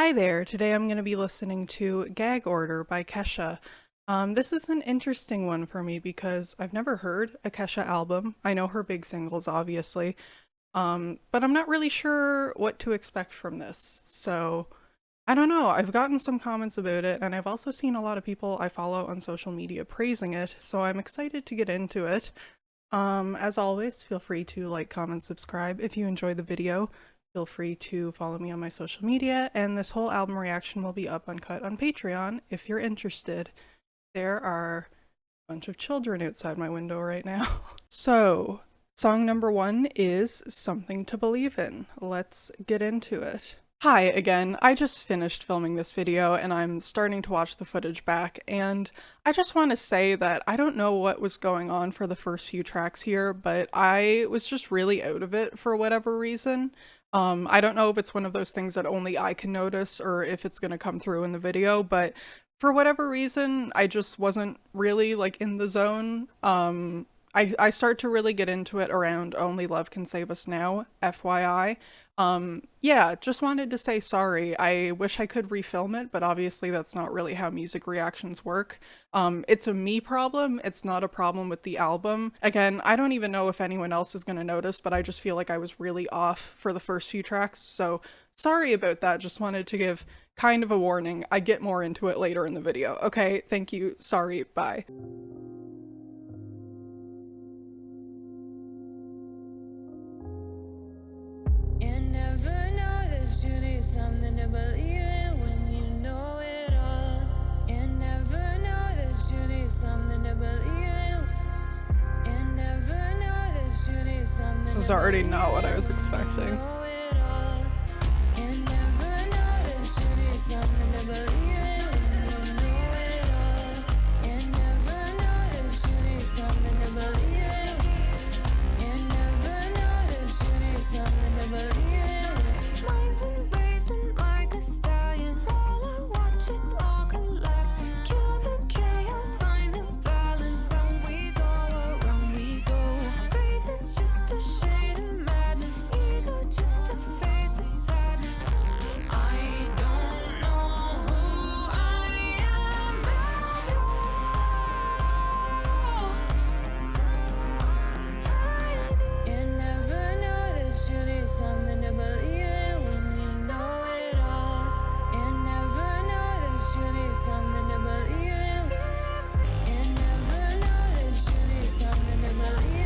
Hi there, today I'm going to be listening to Gag Order by Kesha. This is an interesting one for me because I've never heard a Kesha album. I know her big singles, obviously, but I'm not really sure what to expect from this. So, I don't know, I've gotten some comments about it, and I've also seen a lot of people I follow on social media praising it, so I'm excited to get into it. As always, feel free to like, comment, subscribe if you enjoyed the video. Feel free to follow me on my social media, and this whole album reaction will be up uncut on Patreon if you're interested. There are a bunch of children outside my window right now. So, song number 1 is Something to Believe In. Let's get into it. Hi again, I just finished filming this video and I'm starting to watch the footage back, and I just want to say that I don't know what was going on for the first few tracks here, but I was just really out of it for whatever reason. I don't know if it's one of those things that only I can notice or if it's gonna come through in the video, but for whatever reason, I just wasn't really like in the zone. I start to really get into it around Only Love Can Save Us Now, FYI. Yeah, just wanted to say sorry. I wish I could refilm it, but obviously that's not really how music reactions work. It's a me problem, it's not a problem with the album. Again, I don't even know if anyone else is gonna notice, but I just feel like I was really off for the first few tracks, so sorry about that. Just wanted to give kind of a warning. I get more into it later in the video. Okay, thank you, sorry, bye. You need something to believe in when you know it all. You never know that you need something to believe in. You never know that you need something. This is already not what I was expecting. You never know that you need something to believe in when you know it all. You never know that you need something to believe in. You never know that you need something to believe in. Mind's been racing like a stallion. While I watch it all collapse, kill the chaos, find the balance. On we go, around we go. Faith is just a shade of madness. Ego just a face of sadness. I don't know who I am at all. You never know that you need something to believe in. Something to believe in. You never know that you need something to believe in.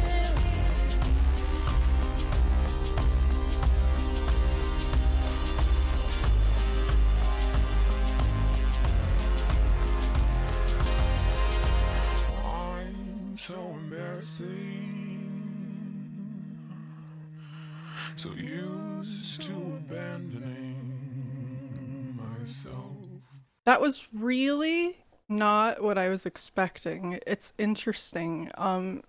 I'm so embarrassing, so used to abandoning myself. That was really not what I was expecting. It's interesting.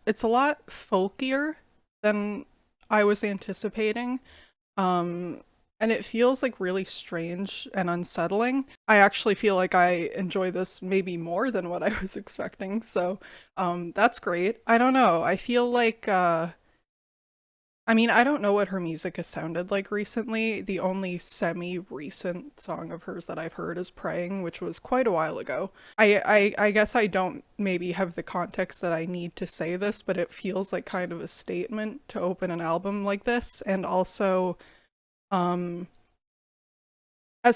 It's a lot folkier than I was anticipating. And it feels like really strange and unsettling. I actually feel like I enjoy this maybe more than what I was expecting, so that's great. I don't know. I feel like I mean, I don't know what her music has sounded like recently. The only semi-recent song of hers that I've heard is Praying, which was quite a while ago. I guess I don't maybe have the context that I need to say this, but it feels like kind of a statement to open an album like this. And also, as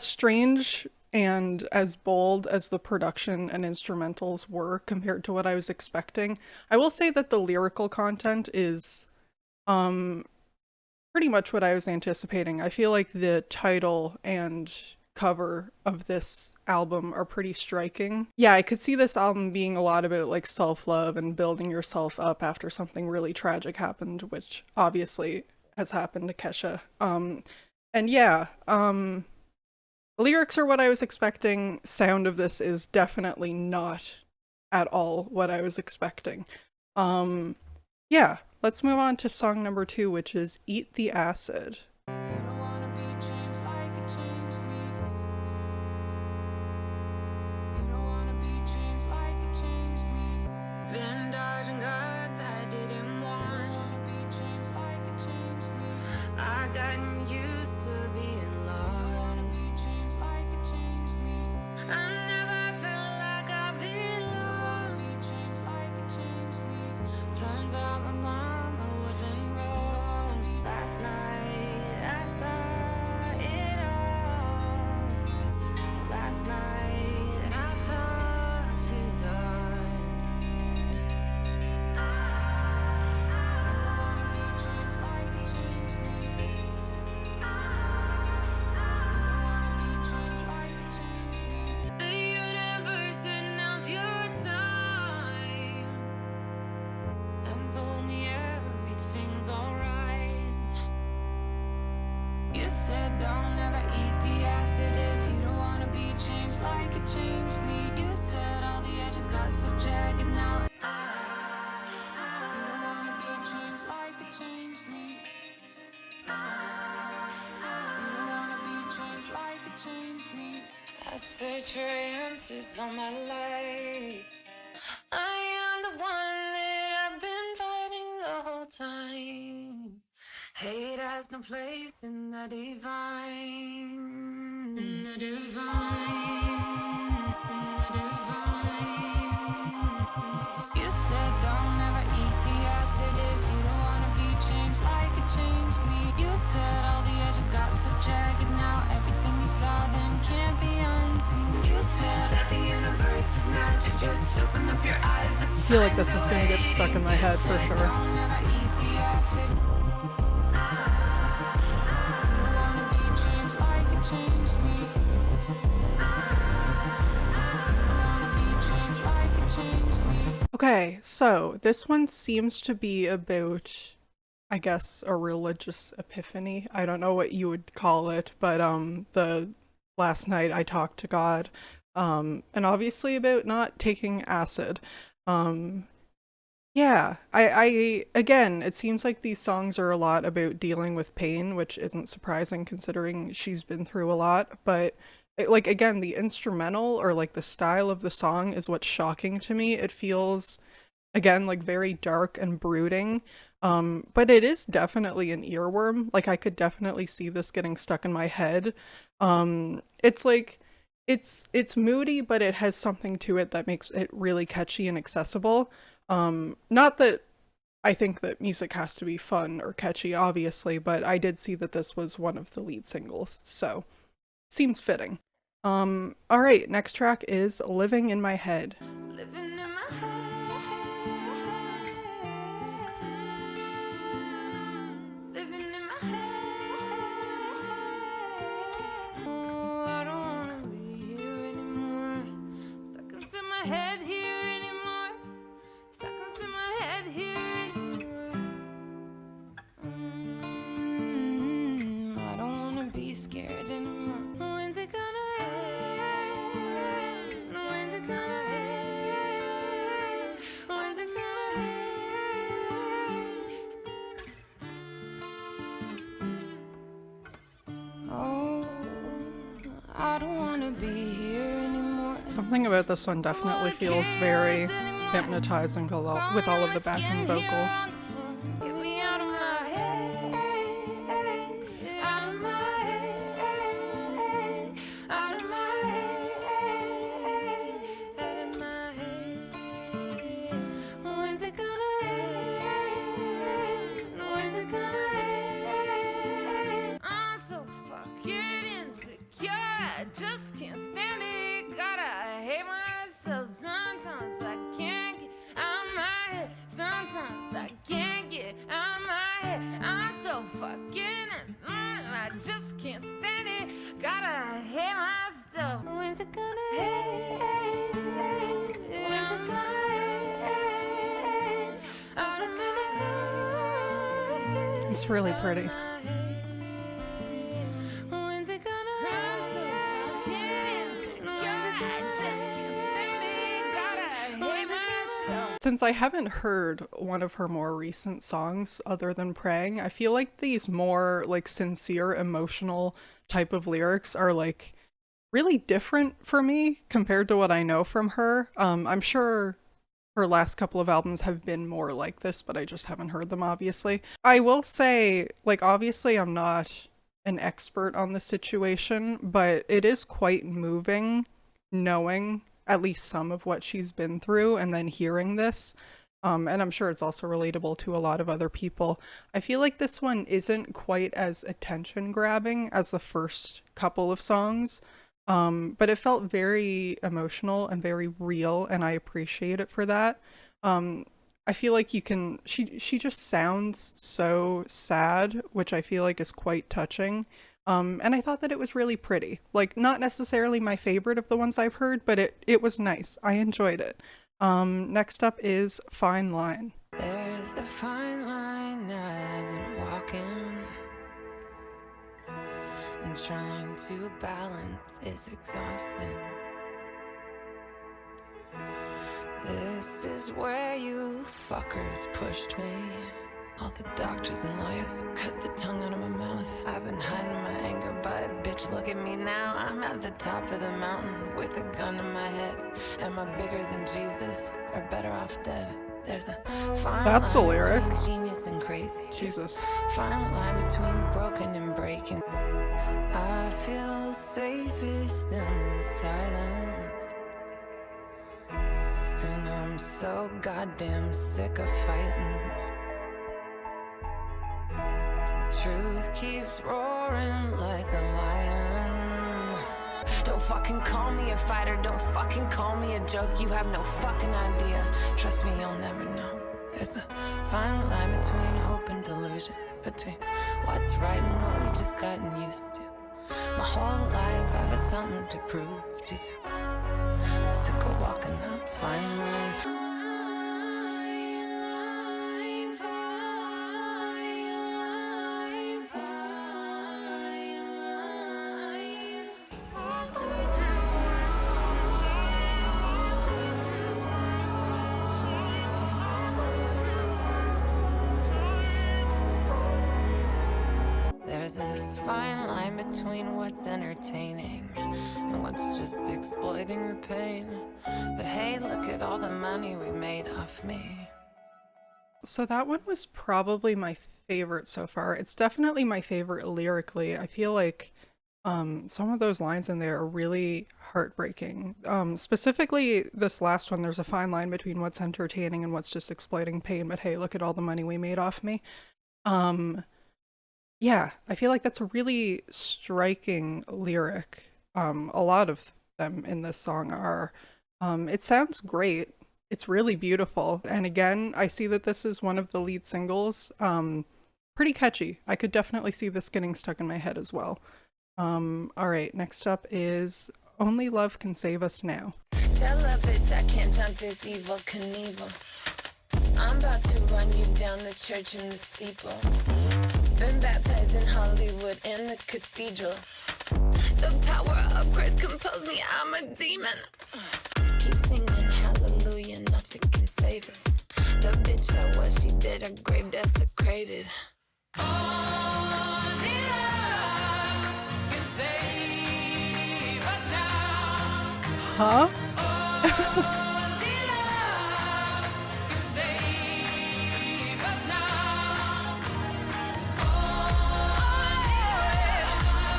strange and as bold as the production and instrumentals were compared to what I was expecting, I will say that the lyrical content is pretty much what I was anticipating. I feel like the title and cover of this album are pretty striking. Yeah, I could see this album being a lot about like self-love and building yourself up after something really tragic happened, which obviously has happened to Kesha. And yeah, the lyrics are what I was expecting. Sound of this is definitely not at all what I was expecting. Yeah. Let's move on to song number 2, which is Eat the Acid. You don't wanna be changed like a changed me. You don't wanna be changed like a changed me. Been dodging gods I didn't want. Be changed like a changed me. I gotten used to being lost. Changed like a like it changed me. You said all the edges got so jagged now. You wanna be changed like it changed me. You wanna be changed like it changed me. I search for answers all my life. I am the one that I've been fighting the whole time. Hate has no place in the divine. In the divine. In the divine. You said don't ever eat the acid if you don't wanna be changed like it changed me. You said all the edges got so jagged now. Everything you saw then can't be unseen. You said that the universe is magic. Just open up your eyes. I feel like this is gonna get stuck in my head for sure. Don't ever eat the acid. You wanna be changed like it changed me. You wanna be changed like it changed me. Okay, so this one seems to be about, I guess, a religious epiphany. I don't know what you would call it, but the last night I talked to God, and obviously about not taking acid. Yeah, I again, it seems like these songs are a lot about dealing with pain, which isn't surprising considering she's been through a lot, but like again, the instrumental or like the style of the song is what's shocking to me. It feels again like very dark and brooding. But it is definitely an earworm. Like I could definitely see this getting stuck in my head. It's like it's moody, but it has something to it that makes it really catchy and accessible. Not that I think that music has to be fun or catchy, obviously, but I did see that this was one of the lead singles, so seems fitting. All right, next track is Living in My Head. Living in my head. Living in my head. Oh, I don't wanna be here anymore. Stuck inside my head here anymore. Stuck inside my head here anymore. I don't wanna be scared anymore. When's it gonna end? When's it gonna end? When's it gonna end? Oh, I don't wanna be here anymore. Something about this one definitely feels very hypnotizing with all of the backing vocals. Get me out of my head, out of my head, out of my head, out of my head. When's it gonna end? When's it gonna end? I'm so fucking insecure, I just can't stand it. Gotta hate myself. Sometimes I can't get out of my head. Sometimes I can't get out of my head. I'm so fucking I just can't stand it. Gotta hate myself. When's it gonna end? When's it gonna end? Out of my head. It's really pretty. When's it gonna end? So fucking insecure, I just can't stand it. Gotta hate myself. Since I haven't heard one of her more recent songs other than Praying, I feel like these more like sincere, emotional type of lyrics are like really different for me compared to what I know from her. I'm sure her last couple of albums have been more like this, but I just haven't heard them, obviously. I will say, like, obviously I'm not an expert on the situation, but it is quite moving knowing at least some of what she's been through and then hearing this. And I'm sure it's also relatable to a lot of other people. I feel like this one isn't quite as attention grabbing as the first couple of songs, but it felt very emotional and very real, and I appreciate it for that. I feel like she just sounds so sad, which I feel like is quite touching. And I thought that it was really pretty. Like, not necessarily my favorite of the ones I've heard, but it was nice. I enjoyed it. Next up is Fine Line. There's a fine line I've been walking, and trying to balance is exhausting. This is where you fuckers pushed me. All the doctors and lawyers cut the tongue out of my mouth. I've been hiding my anger, but bitch, look at me now. I'm at the top of the mountain with a gun in my head. Am I bigger than Jesus or better off dead? There's a fine That's a line lyric. between genius and crazy. Jesus. Fine line between broken and breaking. I feel safest in the silence. And I'm so goddamn sick of fighting. The truth keeps roaring like a lion. Don't fucking call me a fighter, don't fucking call me a joke. You have no fucking idea. Trust me, you'll never know. There's a fine line between hope and delusion, between what's right and what we just gotten used to. My whole life I've had something to prove to you. Sick of walking that fine line. There's a fine line between what's entertaining and what's just exploiting the pain. But hey, look at all the money we made off me. So that one was probably my favorite so far. It's definitely my favorite lyrically. I feel like some of those lines in there are really heartbreaking. Specifically this last one, there's a fine line between what's entertaining and what's just exploiting pain, but hey, look at all the money we made off me. Yeah, I feel like that's a really striking lyric. A lot of them in this song are. It sounds great. It's really beautiful. And again, I see that this is one of the lead singles. Pretty catchy. I could definitely see this getting stuck in my head as well. All right, next up is Only Love Can Save Us Now. Tell a bitch I can't jump this evil Knievel. I'm about to run you down the church in the steeple. Been baptized in Hollywood in the cathedral. The power of Christ compels me, I'm a demon. Keep singing hallelujah, nothing can save us. The bitch I was, she did her grave desecrated. Only love can save us now. Huh? Only love can save us now.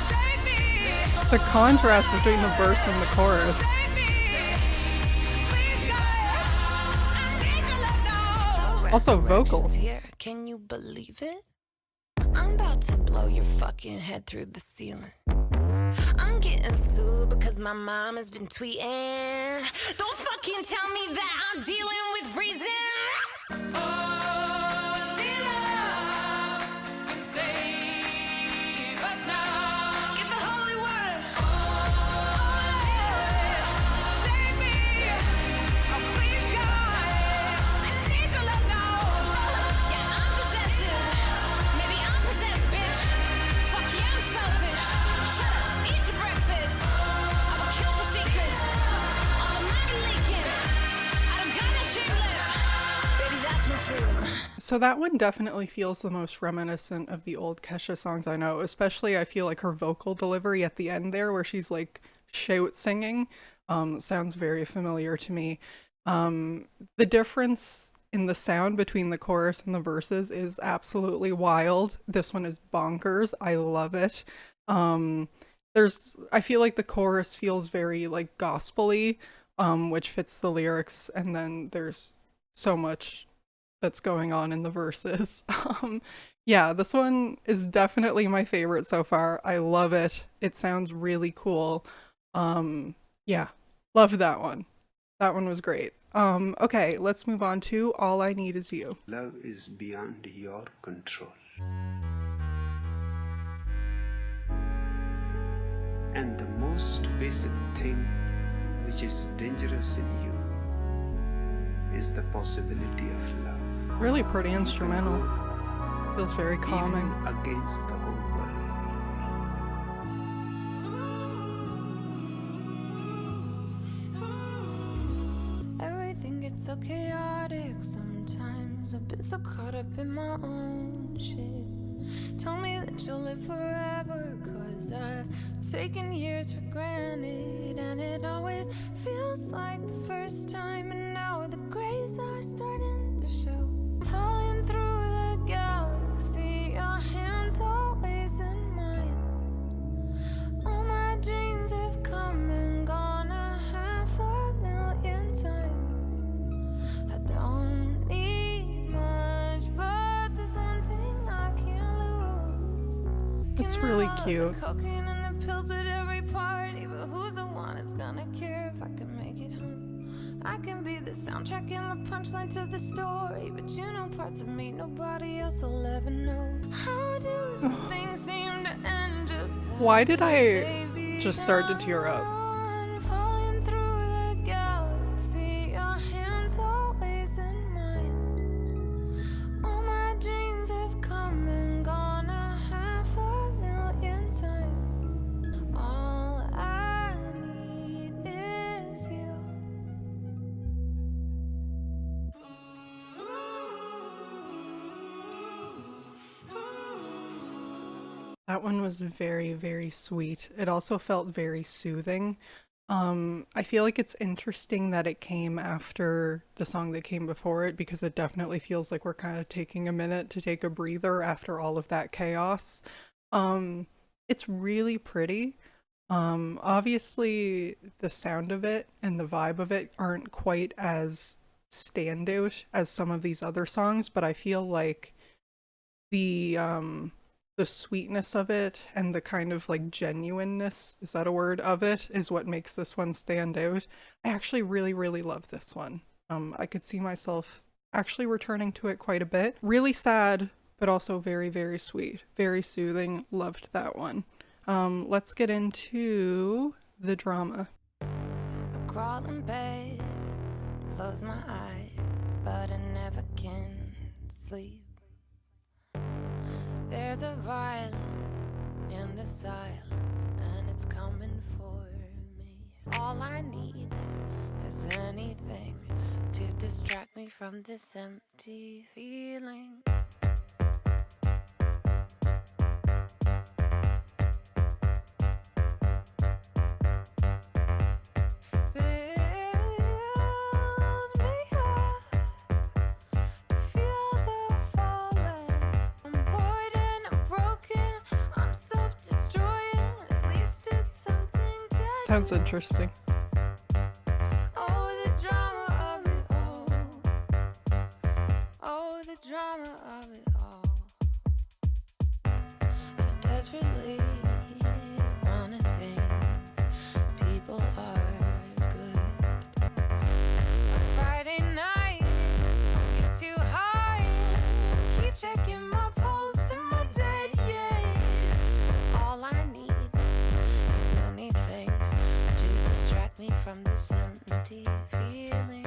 Save me. The contrast between the verse and the chorus. Save me. Please God, I need your love now. Also vocals. Resurrection's here. Can you believe it? I'm about to blow your fucking head through the ceiling. I'm getting sued because my mom has been tweeting. Don't fucking tell me that I'm dealing with reason. Only love can save us now. Get the holy water. Save me. Oh, please, God. I need your love now. Yeah, I'm possessive. Maybe I'm possessed, bitch. Fuck yeah, I'm selfish. Shut up, eat your breakfast. I will kill for secrets. All the money leaking. I don't got no shame left. Baby, that's my freedom. So that one definitely feels the most reminiscent of the old Kesha songs I know, especially I feel like her vocal delivery at the end there where she's like shout singing sounds very familiar to me. The difference in the sound between the chorus and the verses is absolutely wild. This one is bonkers. I love it. I feel like the chorus feels very like gospel-y, which fits the lyrics, and then there's so much that's going on in the verses. Yeah, this one is definitely my favorite so far. I love it. It sounds really cool. Yeah, love that one. That one was great. Okay, let's move on to All I Need Is You. Love is beyond your control. And the most basic thing which is dangerous in you is the possibility of love. Really pretty instrumental. Feels very calming. Even against the whole world. Everything gets so chaotic sometimes. I've been so caught up in my own shit. Tell me that you'll live forever, 'cause I've taken years for granted, and it always feels like the first time, and now the grays are starting to show. Falling through the galaxy, your hands always in mine. All my dreams have come and gone 500,000 times. I don't need much, but there's one thing I can't lose. It's really cute. The cocaine and the pills at every party, but who's the one that's gonna care if I can make it home? I can be the soundtrack and the punchline to the story, but you know parts of me nobody else will ever know. How do some things seem to end just Why did after I they just start to tear up? begun? Falling through the galaxy, your hands always in mine. All my dreams have come and gone 500,000 times. All I need is you. That one was very, very sweet. It also felt very soothing. I feel like it's interesting that it came after the song that came before it, because it definitely feels like we're kind of taking a minute to take a breather after all of that chaos. It's really pretty. Obviously the sound of it and the vibe of it aren't quite as standout as some of these other songs, but I feel like the sweetness of it and the kind of like genuineness, is that a word, of it is what makes this one stand out. I actually really, really love this one. I could see myself actually returning to it quite a bit. Really sad, but also very, very sweet, very soothing. Loved that one. Let's get into the drama. I crawl in bed, close my eyes, but I never can sleep. There's a violence in the silence, and it's coming for me. All I need is anything to distract me from this empty feeling. Build me up, feel the falling. I'm bored and I'm broken, I'm self-destroying. At least it's something to Sounds interesting. Oh, the drama of it all. Oh, the drama of it all. I desperately wanna think people are good. A Friday night, get too high, keep checking my pulse and my day, yeah. All I need is anything to distract me from this empty feeling.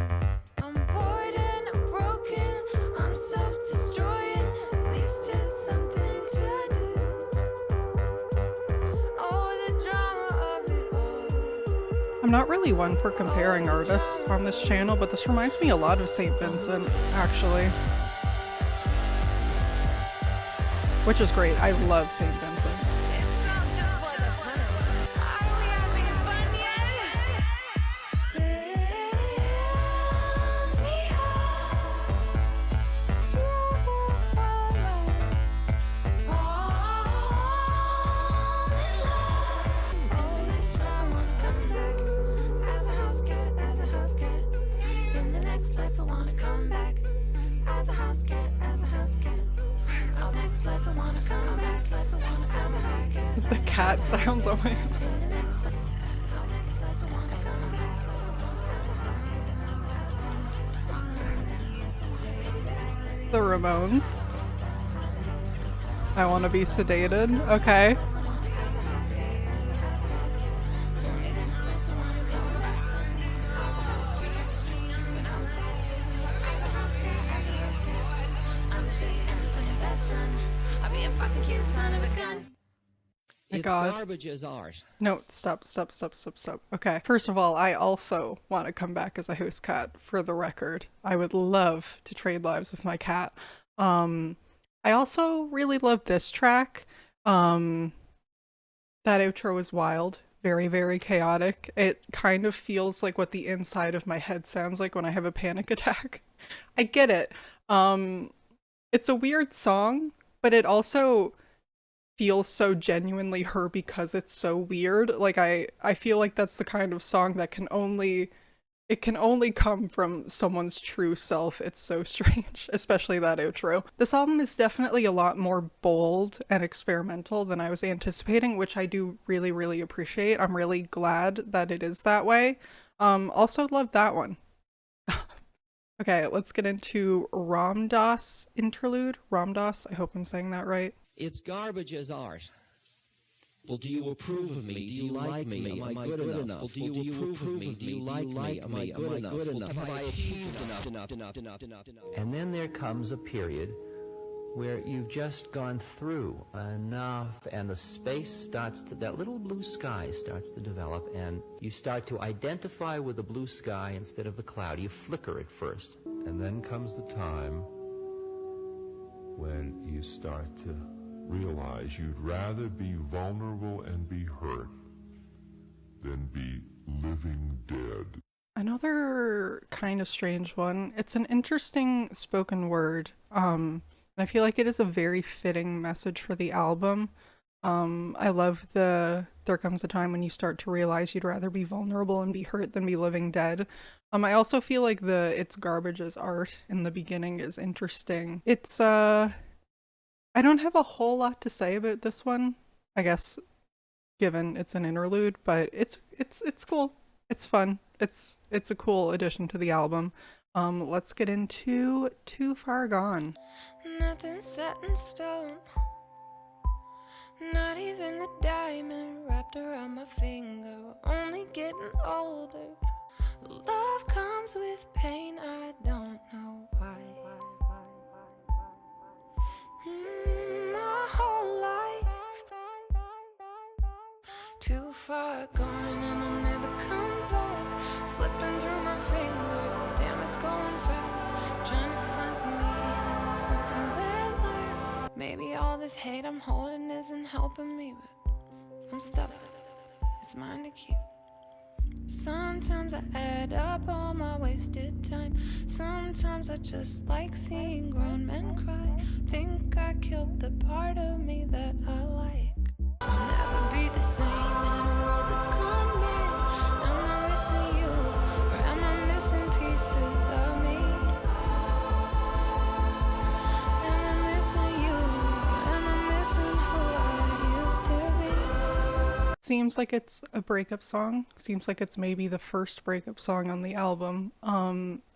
I'm bored and I'm broken, I'm self-destroying. At least it's something to do. Oh, the drama of it all. I'm not really one for comparing artists on this channel, but this reminds me a lot of St. Vincent, actually. Which is great. I love St. Vincent. It's not just for the fun of it. Are we having fun yet? Build me up, feel the falling, fall in love. Oh, next I wanna come back as a house cat, as a house cat. In the next life I wanna come back as a house cat, as a house cat. Oh, next life I wanna come back, next life I wanna come back as a house cat. The cat sounds amazing. The Ramones. I want to be sedated. Okay. god. Garbage is art. No, stop. Okay. First of all, I also want to come back as a house cat for the record. I would love to trade lives with my cat. I also really love this track. That outro is wild. Very, very chaotic. It kind of feels like what the inside of my head sounds like when I have a panic attack. I get it. It's a weird song, but it also feels so genuinely her because it's so weird. Like I feel like that's the kind of song that can only come from someone's true self. It's so strange, especially that outro. This album is definitely a lot more bold and experimental than I was anticipating, which I do really, really appreciate. I'm really glad that it is that way. Also love that one. Okay, let's get into Dass Interlude. Dass, I hope I'm saying that right. It's garbage as art. Well, do you approve of me? Do you like me? Am I good enough? Well, do you approve of me? Do you like me? Am I good enough? Have I achieved enough? And then there comes a period where you've just gone through enough, and the space starts to, that little blue sky starts to develop, and you start to identify with the blue sky instead of the cloud. You flicker it first. And then comes the time when you start to realize you'd rather be vulnerable and be hurt than be living dead. Another kind of strange one. It's an interesting spoken word. And I feel like it is a very fitting message for the album. I love there comes a time when you start to realize you'd rather be vulnerable and be hurt than be living dead. I also feel like it's garbage as art in the beginning is interesting. It's I don't have a whole lot to say about this one, I guess, given it's an interlude, but it's cool. It's fun. It's a cool addition to the album. Let's get into Too Far Gone. Nothing's set in stone. Not even the diamond wrapped around my finger. We're only getting older. Love comes with pain, I don't know why. My whole life too far gone and I'll never come back. Slipping through my fingers, damn it's going fast. Trying to find some meaning in something that lasts. Maybe all this hate I'm holding isn't helping me, but I'm stuck, it's mine to keep. Sometimes I add up all my wasted time. Sometimes I just like seeing grown men cry. Think I killed the part of me that I like. I'll never be the same in a world that's gone mad. Am I missing you, or am I missing pieces of me? Am I missing you, or am I missing who I used to be? Seems like it's a breakup song. Seems like it's maybe the first breakup song on the album.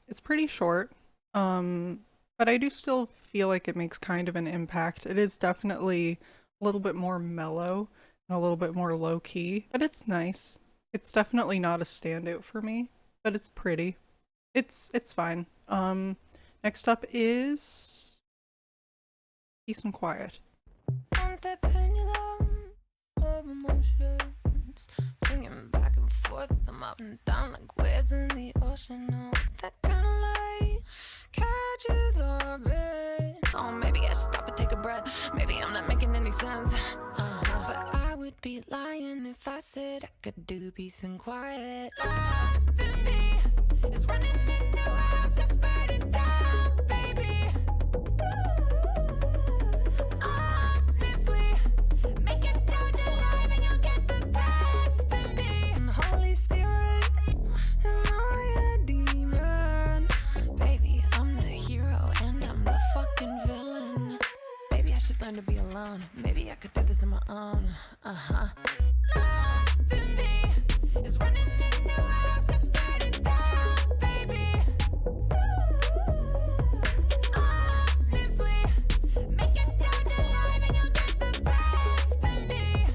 It's pretty short, but I do still feel like it makes kind of an impact. It is definitely a little bit more mellow and a little bit more low-key, but it's nice. It's definitely not a standout for me, but it's pretty. It's fine. Next up is Peace and Quiet. On that pendulum of emotions, swinging back and forth, I'm up and down like waves in the ocean. Oh, that kind of light catches orbit. Oh, maybe I should stop and take a breath. Maybe I'm not making any sense. But I would be lying if I said I could do peace and quiet. Love in me is running in a house that's burning down, baby. Honestly, make it down the line and you'll get the best of me. And Holy Spirit, am I a demon? Baby, I'm the hero and I'm the fucking villain. Maybe I should learn to be alone. Maybe I could do this on my own. Love in me is running in a house that's burning down, baby. Honestly, make it down the line and you'll get the best of me.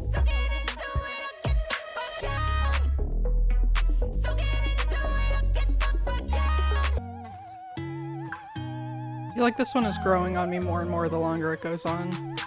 So get into it or get the fuck out. So get into it or get the fuck out. I feel like this one is growing on me more and more the longer it goes on.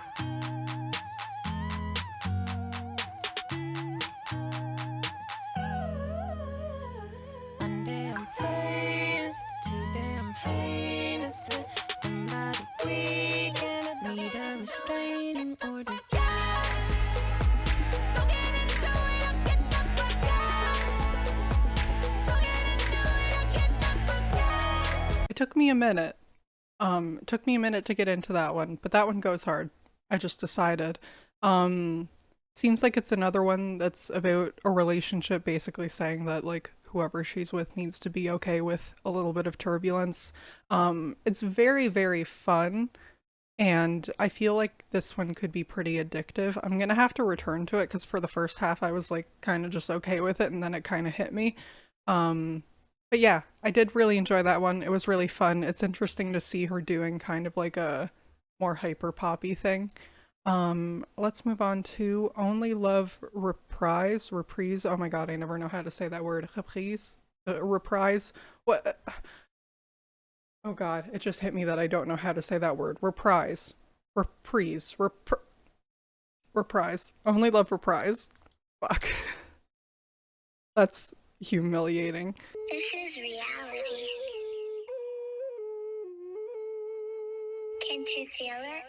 took me a minute. Took me a minute to get into that one, but that one goes hard. I just decided. Seems like it's another one that's about a relationship, basically saying that like whoever she's with needs to be okay with a little bit of turbulence. It's very, very fun, and I feel like this one could be pretty addictive. I'm gonna have to return to it because for the first half I was like kind of just okay with it, and then it kind of hit me. But yeah, I did really enjoy that one. It was really fun. It's interesting to see her doing kind of like a more hyper poppy thing. Let's move on to Only Love Reprise. Oh my god, I never know how to say that word. Reprise. What? Oh god, it just hit me that I don't know how to say that word. Reprise. Reprise. Only Love Reprise. Fuck. That's humiliating. This is reality. Can't you feel it?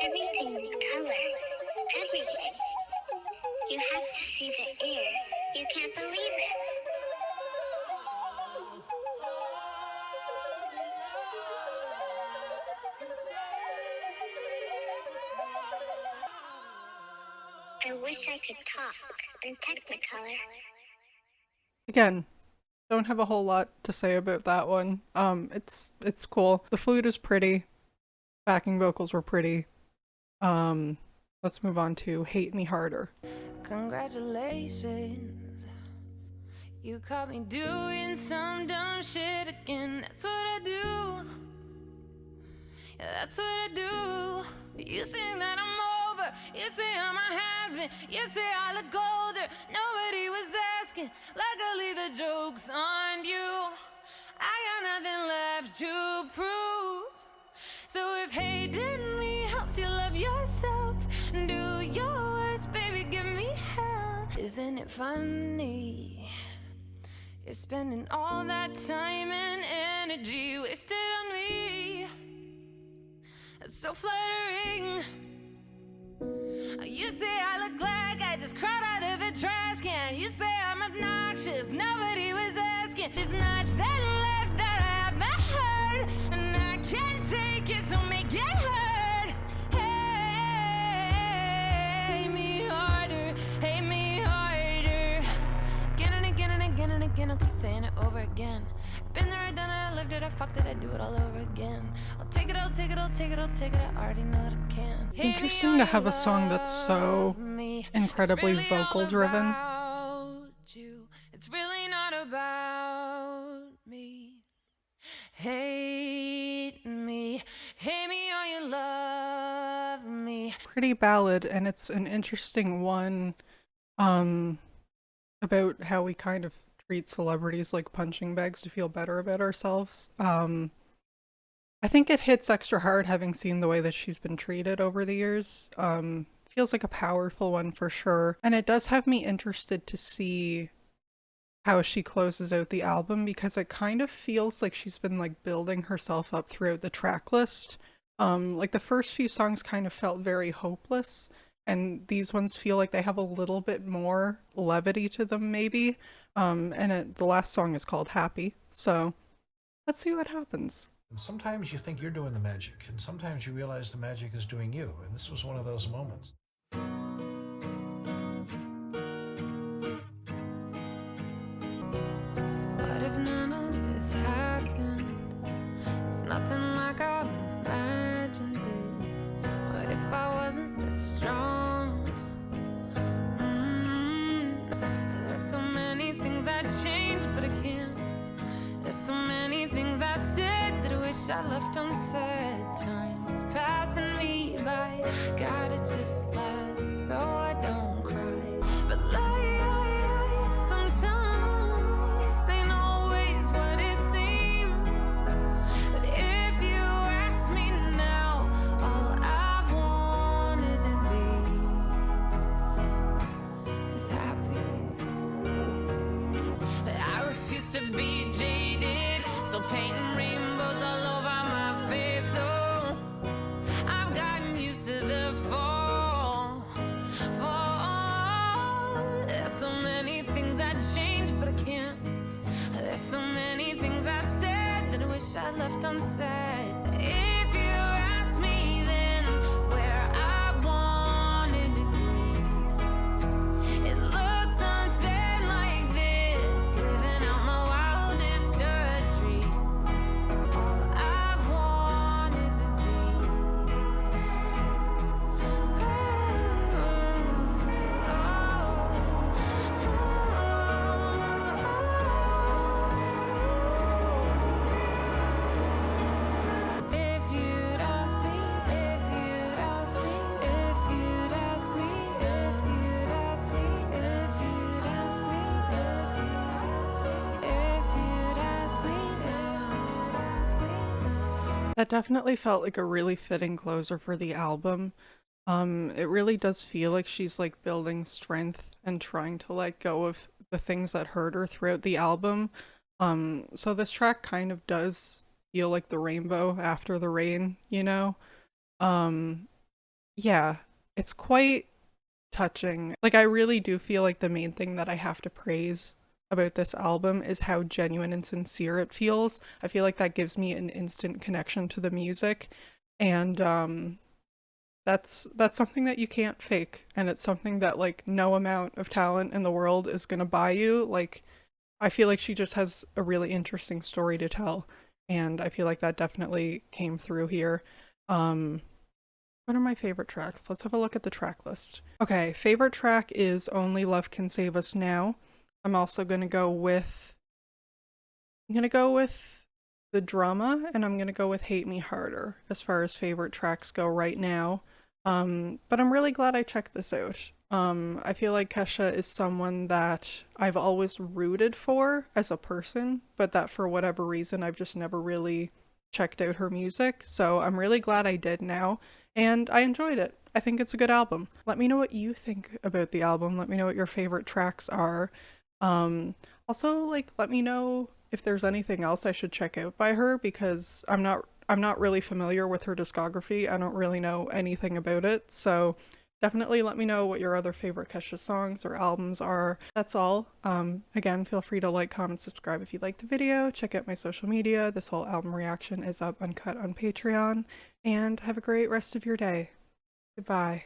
Everything's color. Everything. You have to see the air. You can't believe it. I wish I could talk in Technicolor. Again, don't have a whole lot to say about that one. It's cool. The flute is pretty. Backing vocals were pretty. Let's move on to Hate Me Harder. Congratulations, you caught me doing some dumb shit again. That's what I do. Yeah, that's what I do. You say that I'm over. You say I'm a has-been. You say I look older. Nobody was asking. Luckily the joke's on you. I got nothing left to prove. So if hating me helps you love yourself, do yours, baby, give me hell. Isn't it funny? You're spending all that time and energy wasted on me. It's so flattering. You say I look like I just crawled out of a trash can. You say I'm obnoxious, nobody was asking. There's not that left that I haven't heard, and I can't take it, so make it hurt. Hate me harder, hate me harder. Again and again and again and again, I'll keep saying it over again. Been there, I done it, I lived it, I fucked it, I do it all over again. I'll take it, I'll take it, I'll take it, I'll take it, I already know that I can. Interesting to have a song that's so incredibly vocal driven. It's really not about me. Hate me or you love me. Pretty ballad, and it's an interesting one about how we kind of treat celebrities like punching bags to feel better about ourselves. I think it hits extra hard having seen the way that she's been treated over the years. Feels like a powerful one for sure. And it does have me interested to see how she closes out the album, because it kind of feels like she's been like building herself up throughout the track list. Like the first few songs kind of felt very hopeless, and these ones feel like they have a little bit more levity to them maybe. The last song is called Happy, so let's see what happens. And sometimes you think you're doing the magic, and sometimes you realize the magic is doing you, and this was one of those moments. What if none of this happened? It's nothing like I imagined it. What if I wasn't this strong? There's so many things I changed, but I can't. There's so many things I said that I wish I left unsaid. Time's passing me by. Gotta just laugh so I don't cry. But life sometimes ain't always what it seems. But if you ask me now, all I've wanted to be is happy. But I refuse to be jaded, still painting rainbows all over my face. Oh, I've gotten used to the fall. I left unsaid. If you ask me then where I wanted to be, it looks something like this, living out my wildest dreams. All I've wanted to if you'd ask me, if you'd ask me, if you'd ask me, if you'd ask me, if you'd ask me, if you'd ask me now. That definitely felt like a really fitting closer for the album. It really does feel like she's like building strength and trying to let go of the things that hurt her throughout the album. So this track kind of does feel like the rainbow after the rain, you know? Um, yeah, it's quite touching. Like, I really do feel like the main thing that I have to praise about this album is how genuine and sincere it feels. I feel like that gives me an instant connection to the music, and that's something that you can't fake, and it's something that like no amount of talent in the world is gonna buy you. Like, I feel like she just has a really interesting story to tell, and I feel like that definitely came through here. What are my favorite tracks? Let's have a look at the track list. Okay, favorite track is Only Love Can Save Us Now. I'm also gonna go with The Drama, and I'm gonna go with Hate Me Harder as far as favorite tracks go right now. But I'm really glad I checked this out. I feel like Kesha is someone that I've always rooted for as a person, but that for whatever reason I've just never really checked out her music. So I'm really glad I did now, and I enjoyed it. I think it's a good album. Let me know what you think about the album. Let me know what your favorite tracks are. Also, like, let me know if there's anything else I should check out by her, because I'm not really familiar with her discography. I don't really know anything about it. So definitely let me know what your other favorite Kesha songs or albums are. That's all. Again, feel free to like, comment, subscribe if you liked the video. Check out my social media. This whole album reaction is up uncut on Patreon. And have a great rest of your day. Goodbye.